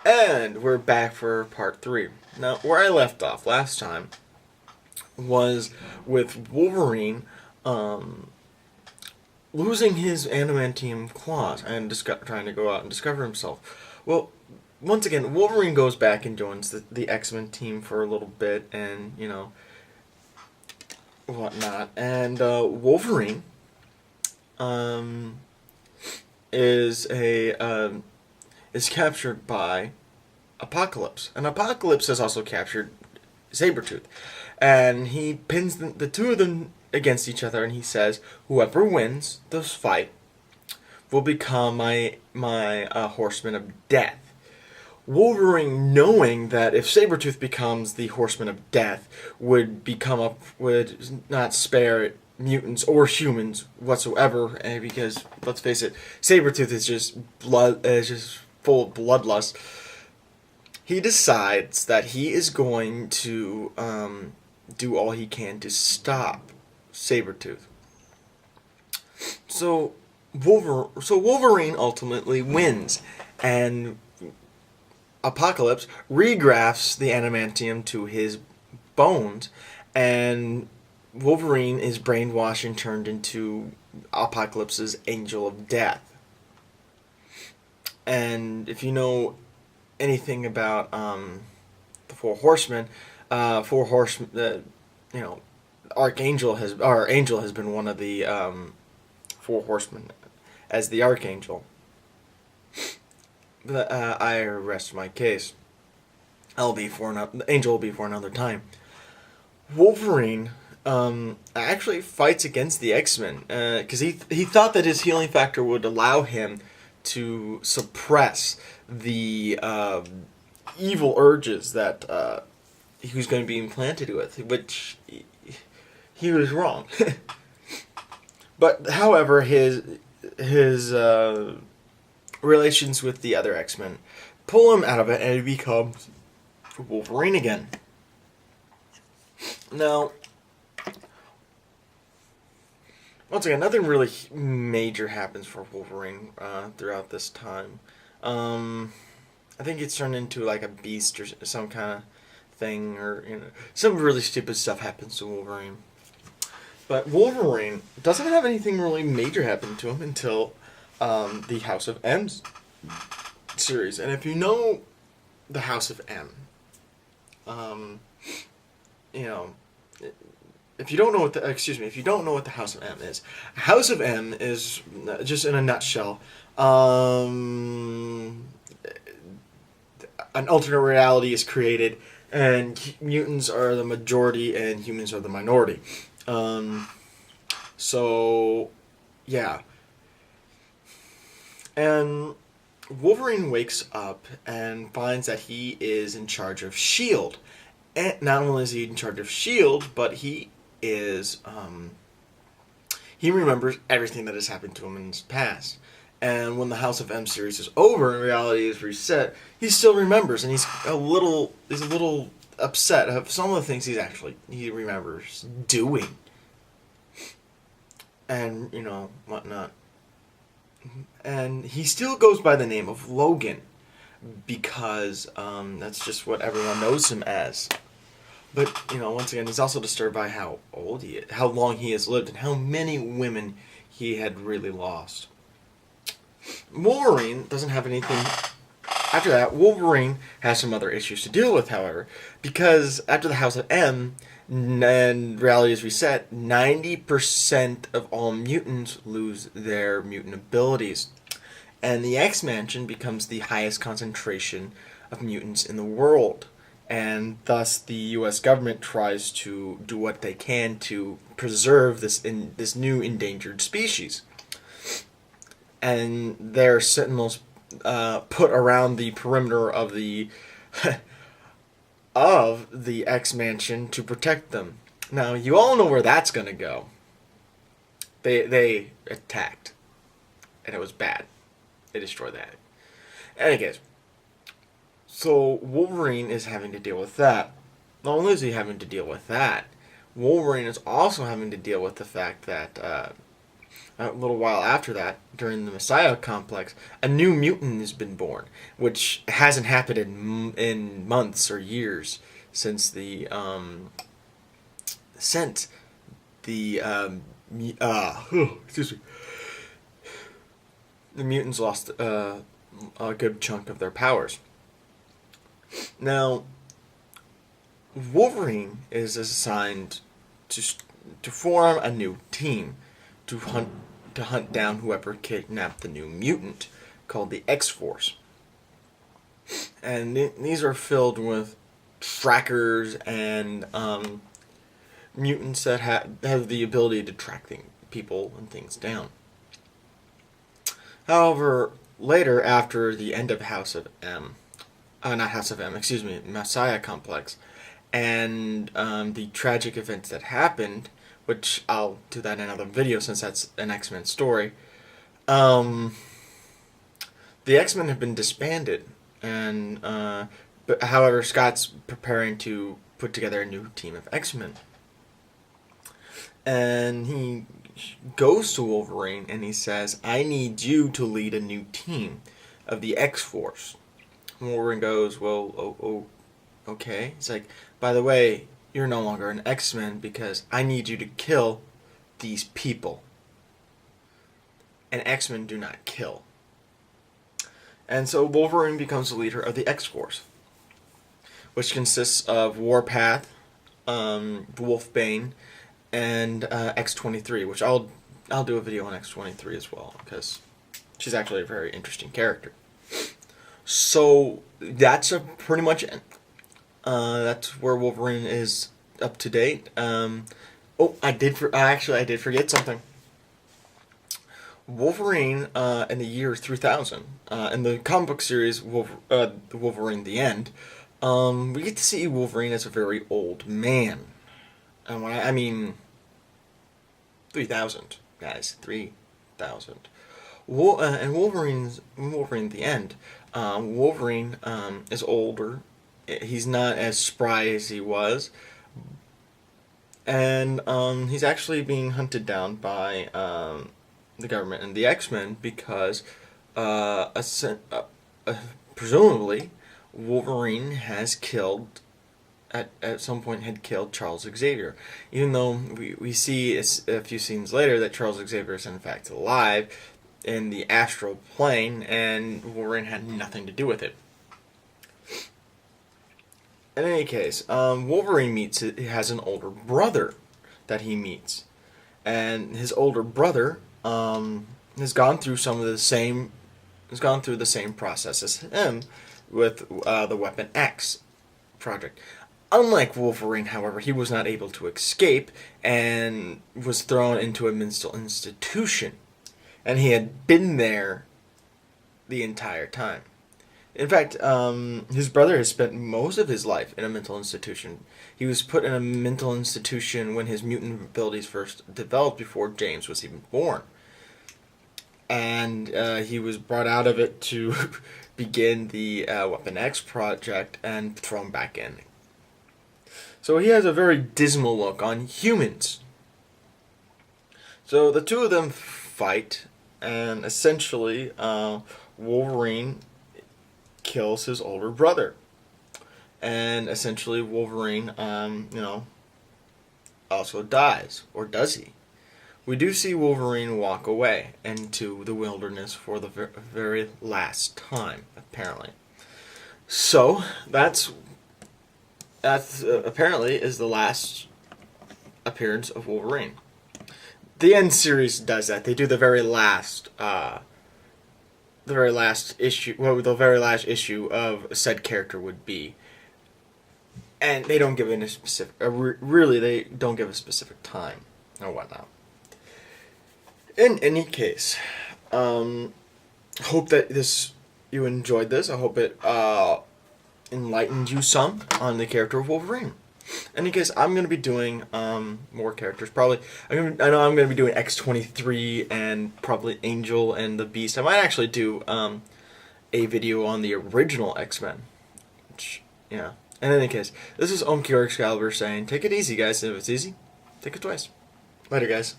And we're back for part 3. Now, where I left off last time was with Wolverine losing his adamantium claws and trying to go out and discover himself. Well, once again, Wolverine goes back and joins the X-Men team for a little bit and, whatnot. And Wolverine um, is is captured by Apocalypse. And Apocalypse has also captured Sabretooth. And he pins the two of them against each other and he says, whoever wins this fight will become my Horseman of Death. Wolverine, knowing that if Sabretooth becomes the Horseman of Death, would not spare mutants or humans whatsoever, because let's face it, Sabretooth is just full of bloodlust. He decides that he is going to do all he can to stop Sabretooth. So Wolverine ultimately wins, and Apocalypse regrafts the adamantium to his bones, and Wolverine is brainwashed and turned into Apocalypse's Angel of Death. And if you know anything about the Four Horsemen, Angel has been one of the Four Horsemen as the Archangel. But I rest my case. Angel will be for another time. Wolverine actually fights against the X-Men because he thought that his healing factor would allow him to suppress the evil urges that he was going to be implanted with, which he was wrong. But however, his relations with the other X-Men pull him out of it, and he becomes Wolverine again. Now, once again, nothing really major happens for Wolverine throughout this time. I think it's turned into like a beast or some kind of thing, or some really stupid stuff happens to Wolverine. But Wolverine doesn't have anything really major happen to him until the House of M series. And if you know the House of M, if you don't know what the House of M is, House of M is, just in a nutshell, an alternate reality is created, and mutants are the majority and humans are the minority. Yeah. And Wolverine wakes up and finds that he is in charge of S.H.I.E.L.D. And not only is he in charge of S.H.I.E.L.D., but he remembers everything that has happened to him in his past. And when the House of M series is over and reality is reset, he still remembers, and he's a little upset of some of the things he remembers doing. And, whatnot. And he still goes by the name of Logan, because that's just what everyone knows him as. But, once again, he's also disturbed by how old he is, how long he has lived, and how many women he had really lost. Wolverine doesn't have anything. After that, Wolverine has some other issues to deal with, however, because after the House of M and reality is reset, 90% of all mutants lose their mutant abilities. And the X-Mansion becomes the highest concentration of mutants in the world. And thus the U.S. government tries to do what they can to preserve this new endangered species. And there are sentinels put around the perimeter of the X-Mansion to protect them. Now, you all know where that's going to go. They attacked. And it was bad. They destroyed that. Anyways, so Wolverine is having to deal with that. Not only is he having to deal with that, Wolverine is also having to deal with the fact that a little while after that, during the Messiah complex, a new mutant has been born, which hasn't happened in months or years since the sent the excuse me, the mutants lost a good chunk of their powers. Now, Wolverine is assigned to form a new team to hunt down whoever kidnapped the new mutant called the X-Force. And these are filled with trackers and mutants that have the ability to track people and things down. However, later, after the end of House of M, Messiah Complex, and the tragic events that happened, which I'll do that in another video since that's an X-Men story, the X-Men have been disbanded, and but however, Scott's preparing to put together a new team of X-Men. And he goes to Wolverine and he says, I need you to lead a new team of the X-Force. Wolverine goes, well, okay. It's like, by the way, you're no longer an X-Men because I need you to kill these people. And X-Men do not kill. And so Wolverine becomes the leader of the X-Force, which consists of Warpath, Wolfbane, and X-23, which I'll do a video on X-23 as well, because she's actually a very interesting character. So that's pretty much it. That's where Wolverine is up to date. I did forget something. Wolverine in the year 3000, in the comic book series Wolverine: The End, we get to see Wolverine as a very old man. And when I mean 3000, guys, 3000. And Wolverine: The End, Wolverine is older. He's not as spry as he was. And he's actually being hunted down by the government and the X-Men because presumably Wolverine has killed, at some point had killed Charles Xavier. Even though we see a few scenes later that Charles Xavier is in fact alive in the astral plane and Wolverine had nothing to do with it. In any case, Wolverine has an older brother that he meets. And his older brother has gone through the same process as him with the Weapon X project. Unlike Wolverine, however, he was not able to escape and was thrown into a mental institution. And he had been there the entire time. In fact, his brother has spent most of his life in a mental institution. He was put in a mental institution when his mutant abilities first developed, before James was even born. And he was brought out of it to begin the Weapon X project and thrown back in. So he has a very dismal look on humans. So the two of them fight, and essentially Wolverine kills his older brother. And essentially Wolverine, also dies. Or does he? We do see Wolverine walk away into the wilderness for the very last time, apparently. So, that's apparently is the last appearance of Wolverine. The End series does that. They do the very last issue, what the very last issue of said character would be. And they don't give it a specific, really they don't give a specific time or whatnot. In any case, hope that you enjoyed this. I hope it enlightened you some on the character of Wolverine. In any case, I'm going to be doing more characters. Probably, I know I'm going to be doing X-23 and probably Angel and the Beast. I might actually do a video on the original X-Men. Which, yeah. In any case, this is Omki or Excalibur saying, take it easy, guys. If it's easy, take it twice. Later, guys.